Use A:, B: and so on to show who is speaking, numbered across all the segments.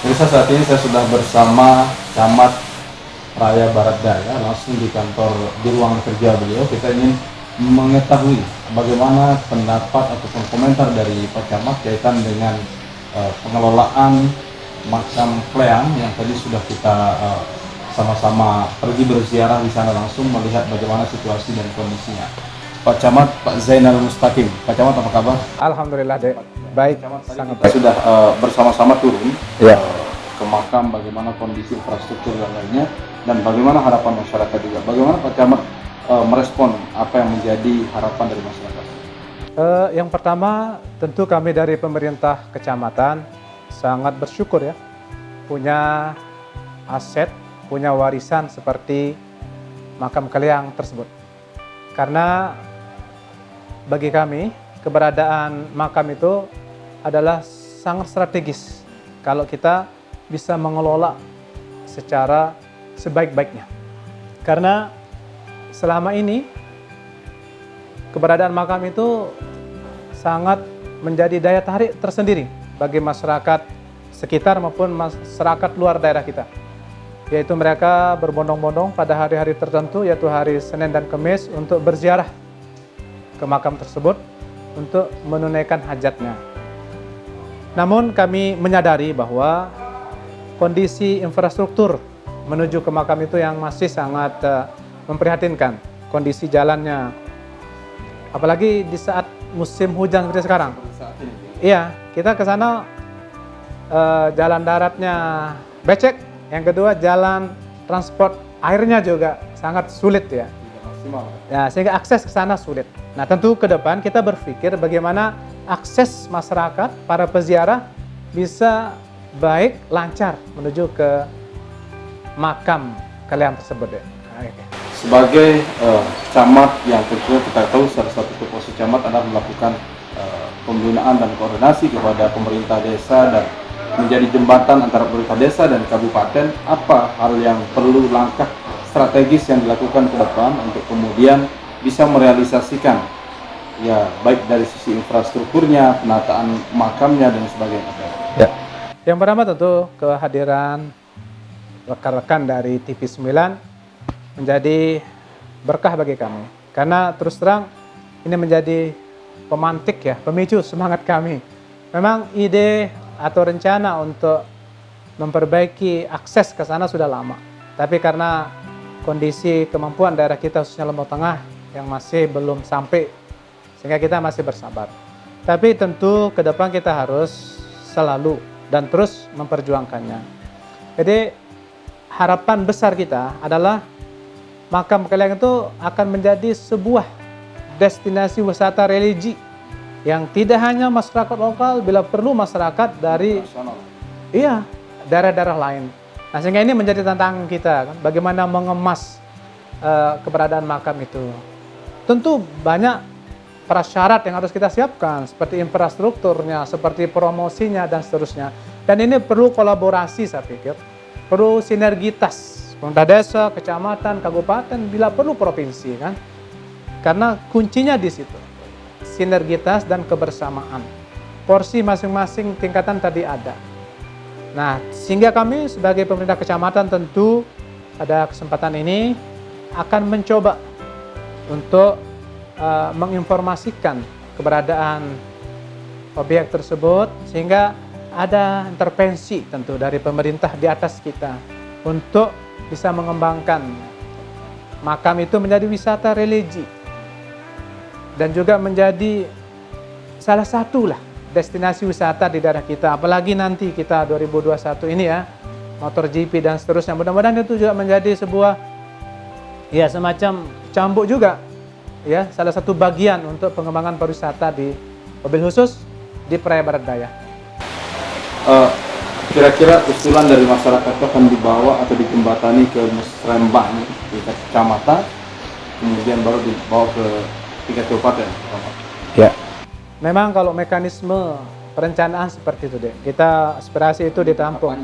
A: Pemirsa, saat ini saya sudah bersama Camat Raya Barat Daya, langsung di kantor, di ruang kerja beliau. Kita ingin mengetahui bagaimana pendapat ataupun komentar dari Pak Camat kaitan dengan pengelolaan makam Kleang yang tadi sudah kita sama-sama pergi berziarah di sana, langsung melihat bagaimana situasi dan kondisinya. Pak Camat, Pak Zainal Mustaqim. Pak Camat, apa kabar?
B: Alhamdulillah, Dek. Baik,
A: Kita
B: sangat baik.
A: sudah bersama-sama turun
B: Ya.
A: ke makam, bagaimana kondisi infrastruktur dan lainnya, dan bagaimana harapan masyarakat juga. Bagaimana Pak Camat merespon apa yang menjadi harapan dari masyarakat?
B: Yang pertama, tentu kami dari pemerintah kecamatan sangat bersyukur ya, punya aset, punya warisan seperti makam Kleang tersebut. Karena bagi kami, keberadaan makam itu adalah sangat strategis kalau kita bisa mengelola secara sebaik-baiknya. Karena selama ini keberadaan makam itu sangat menjadi daya tarik tersendiri bagi masyarakat sekitar maupun masyarakat luar daerah kita. Yaitu mereka berbondong-bondong pada hari-hari tertentu, yaitu hari Senin dan Kamis, untuk berziarah ke makam tersebut untuk menunaikan hajatnya. Namun kami menyadari bahwa kondisi infrastruktur menuju ke makam itu yang masih sangat memprihatinkan. Kondisi jalannya, apalagi di saat musim hujan seperti sekarang. Iya, kita ke sana jalan daratnya becek, yang kedua jalan transport airnya juga sangat sulit ya. Ya, sehingga akses ke sana sulit. Nah, tentu ke depan kita berpikir bagaimana akses masyarakat, para peziarah bisa baik, lancar menuju ke makam Kleang tersebut ya.
A: Sebagai camat yang tentu kita tahu salah satu tupoksi camat adalah melakukan pembinaan dan koordinasi kepada pemerintah desa dan menjadi jembatan antara pemerintah desa dan kabupaten. Apa hal yang perlu, langkah strategis yang dilakukan ke depan untuk kemudian bisa merealisasikan ya, baik dari sisi infrastrukturnya, penataan makamnya dan sebagainya?
B: Ya. Yang pertama tentu kehadiran rekan-rekan dari TV9 menjadi berkah bagi kami. Karena terus terang ini menjadi pemantik ya, pemicu semangat kami. Memang ide atau rencana untuk memperbaiki akses ke sana sudah lama. Tapi karena kondisi kemampuan daerah kita khususnya Lombok Tengah yang masih belum sampai, sehingga kita masih bersabar. Tapi tentu ke depan kita harus selalu dan terus memperjuangkannya. Jadi harapan besar kita adalah makam Kleang itu akan menjadi sebuah destinasi wisata religi yang tidak hanya masyarakat lokal, bila perlu masyarakat dari daerah-daerah lain. Nah, sehingga ini menjadi tantangan kita kan, bagaimana mengemas keberadaan makam itu. Tentu banyak prasyarat yang harus kita siapkan, seperti infrastrukturnya, seperti promosinya dan seterusnya. Dan ini perlu kolaborasi, saya pikir, perlu sinergitas pemerintah desa, kecamatan, kabupaten, bila perlu provinsi kan. Karena kuncinya di situ. Sinergitas dan kebersamaan. Porsi masing-masing tingkatan tadi ada. Nah, sehingga kami sebagai pemerintah kecamatan tentu pada kesempatan ini akan mencoba untuk menginformasikan keberadaan objek tersebut, sehingga ada intervensi tentu dari pemerintah di atas kita untuk bisa mengembangkan makam itu menjadi wisata religi dan juga menjadi salah satu lah destinasi wisata di daerah kita. Apalagi nanti kita 2021 ini ya, MotoGP dan seterusnya. Mudah-mudahan itu juga menjadi sebuah ya semacam cambuk juga ya, salah satu bagian untuk pengembangan pariwisata di mobil khusus di Raya Barat Daya.
A: Kira-kira usulan dari masyarakat itu akan dibawa atau dijembatani ke musrembang di kecamatan, kemudian baru dibawa ke tingkat kabupaten?
B: Ya, memang kalau mekanisme perencanaan seperti itu deh. Kita aspirasi itu ditampung.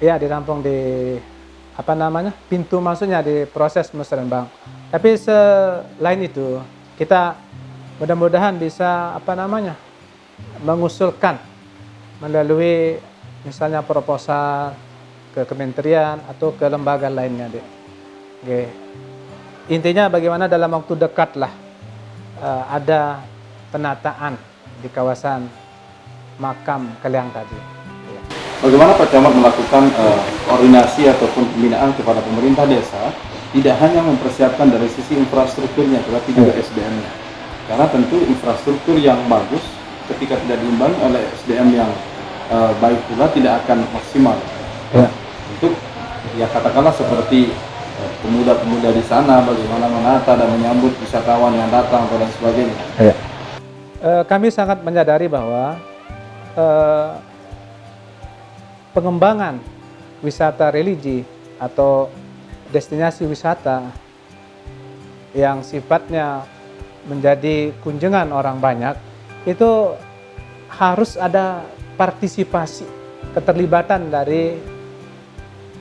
B: Iya, ditampung di pintu masuknya di proses musrembang. Tapi selain itu kita mudah-mudahan bisa mengusulkan melalui misalnya proposal ke kementerian atau ke lembaga lainnya, Dek. Oke. Intinya bagaimana dalam waktu dekat lah ada penataan di kawasan makam Keliang tadi. Ya.
A: Bagaimana Pak Camat melakukan koordinasi ataupun pembinaan kepada pemerintah desa, tidak hanya mempersiapkan dari sisi infrastrukturnya, tetapi juga SDM-nya. Karena tentu infrastruktur yang bagus ketika tidak diimbangi oleh SDM yang baik pula tidak akan maksimal.
B: Ya.
A: Untuk ya katakanlah seperti pemuda-pemuda di sana bagaimana menata dan menyambut wisatawan yang datang dan sebagainya.
B: Ya. Kami sangat menyadari bahwa pengembangan wisata religi atau destinasi wisata yang sifatnya menjadi kunjungan orang banyak itu harus ada partisipasi, keterlibatan dari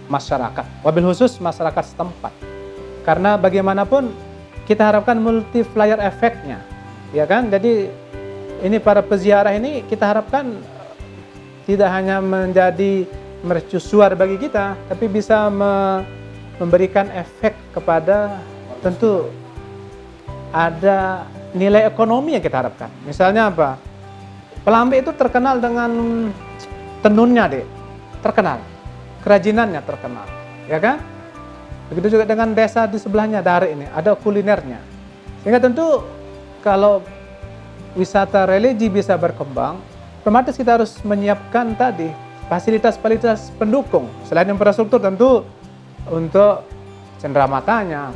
B: masyarakat, wabil khusus masyarakat setempat. Karena bagaimanapun kita harapkan multiplier efeknya, ya kan? Jadi ini para peziarah ini kita harapkan tidak hanya menjadi mercusuar bagi kita, tapi bisa memberikan efek kepada tentu ada nilai ekonomi yang kita harapkan. Misalnya apa? Pelambe itu terkenal dengan tenunnya, Dek. Terkenal. Kerajinannya terkenal. Ya kan? Begitu juga dengan desa di sebelahnya, Dare ini. Ada kulinernya. Sehingga tentu kalau wisata religi bisa berkembang, otomatis kita harus menyiapkan tadi fasilitas-fasilitas pendukung. Selain infrastruktur tentu untuk cenderamata-nya,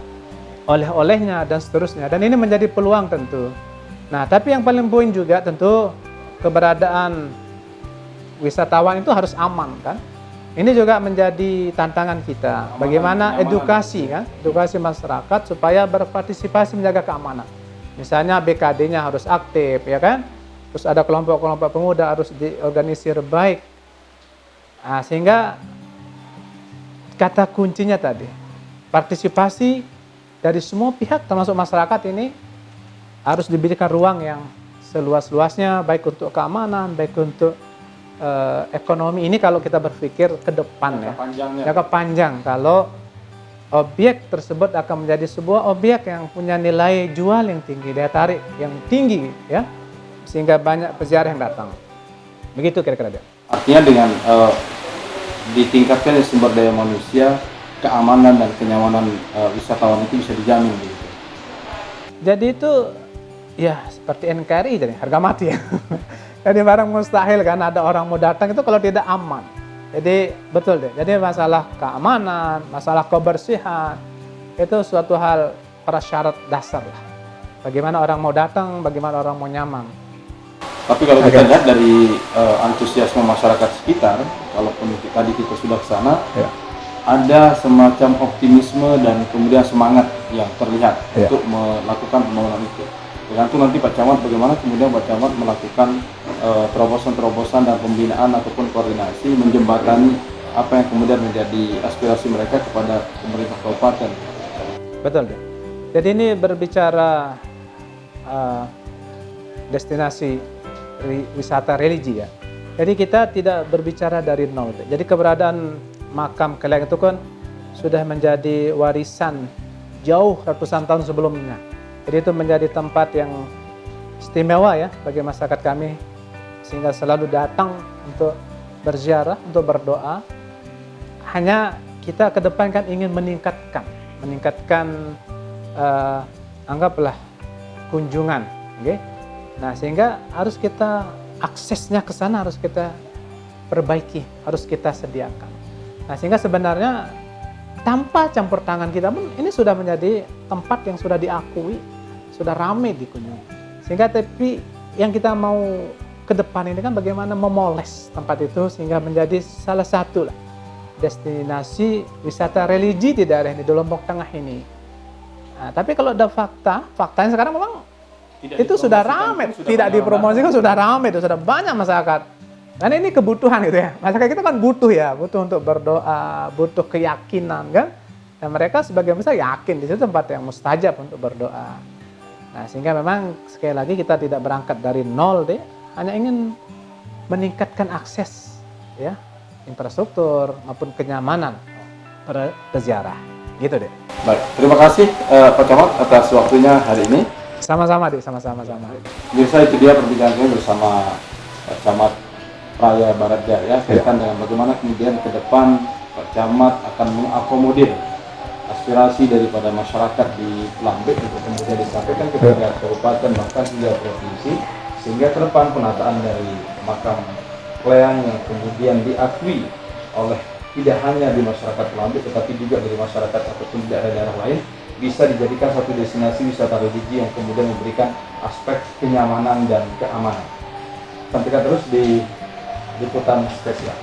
B: oleh-olehnya, dan seterusnya. Dan ini menjadi peluang tentu. Nah, tapi yang paling poin juga tentu keberadaan wisatawan itu harus aman kan. Ini juga menjadi tantangan kita. Bagaimana edukasi kan, edukasi masyarakat supaya berpartisipasi menjaga keamanan. Misalnya BKD-nya harus aktif ya kan. Terus ada kelompok-kelompok pemuda harus diorganisir baik. Nah, sehingga kata kuncinya tadi, partisipasi dari semua pihak termasuk masyarakat ini harus diberikan ruang yang seluas-luasnya, baik untuk keamanan, baik untuk ekonomi. Ini kalau kita berpikir ke depan ya, jangka panjang. Kalau objek tersebut akan menjadi sebuah objek yang punya nilai jual yang tinggi, daya tarik yang tinggi ya, sehingga banyak peziarah yang datang. Begitu kira-kira dia.
A: Artinya dengan ditingkatkan sumber daya manusia, keamanan dan kenyamanan wisatawan itu bisa dijamin begitu.
B: Jadi itu ya seperti NKRI jadi harga mati ya. Jadi barang mustahil kan ada orang mau datang itu kalau tidak aman. Jadi betul deh. Jadi masalah keamanan, masalah kebersihan itu suatu hal prasyarat dasar lah. Bagaimana orang mau datang, bagaimana orang mau nyaman.
A: Tapi kalau kita lihat dari antusiasme masyarakat sekitar, kalaupun tadi kita sudah ke sana, ya, ada semacam optimisme dan kemudian semangat yang terlihat untuk melakukan pembangunan itu. Tergantung nanti Pak Camat bagaimana kemudian Pak Camat melakukan terobosan-terobosan dan pembinaan ataupun koordinasi menjembatani apa yang kemudian menjadi aspirasi mereka kepada pemerintah kabupaten.
B: Betul deh. Jadi ini berbicara destinasi wisata religi ya. Jadi kita tidak berbicara dari nol. Jadi keberadaan makam Keliang itu kan sudah menjadi warisan jauh ratusan tahun sebelumnya. Jadi itu menjadi tempat yang istimewa ya bagi masyarakat kami, sehingga selalu datang untuk berziarah, untuk berdoa. Hanya kita ke depan kan ingin meningkatkan anggaplah kunjungan, okay? Nah sehingga harus kita aksesnya ke sana harus kita perbaiki, harus kita sediakan. Nah sehingga sebenarnya tanpa campur tangan kita pun ini sudah menjadi tempat yang sudah diakui, sudah ramai dikunjungi. Sehingga tapi yang kita mau ke depan ini kan bagaimana memoles tempat itu sehingga menjadi salah satu lah destinasi wisata religi di daerah ini, di Lombok Tengah ini. Nah, tapi kalau ada faktanya sekarang memang itu sudah ramai, tidak dipromosikan sudah ramai, itu sudah banyak masyarakat. Dan ini kebutuhan gitu ya. Masyarakat kita kan butuh untuk berdoa, butuh keyakinan kan. Dan mereka sebagian besar yakin di situ tempat yang mustajab untuk berdoa. Nah, sehingga memang sekali lagi kita tidak berangkat dari nol deh, hanya ingin meningkatkan akses ya infrastruktur maupun kenyamanan para peziarah. Gitu deh.
A: Baik, terima kasih Pak Camat atas waktunya hari ini.
B: Sama-sama deh, sama-sama.
A: Pemirsa, itu dia perbincangan kami bersama Pak Camat Raya Barat Jaya kaitan dengan bagaimana kemudian ke depan Pak Camat akan mengakomodir aspirasi daripada masyarakat di Lambek untuk kemudian disampaikan kepada kabupaten bahkan hingga provinsi, sehingga ke depan penataan dari makam Kleang yang kemudian diakui oleh tidak hanya di masyarakat Lambek tetapi juga dari masyarakat ataupun di daerah-daerah lain bisa dijadikan satu destinasi wisata religi yang kemudian memberikan aspek kenyamanan dan keamanan. Sampaikan terus di liputan spesial.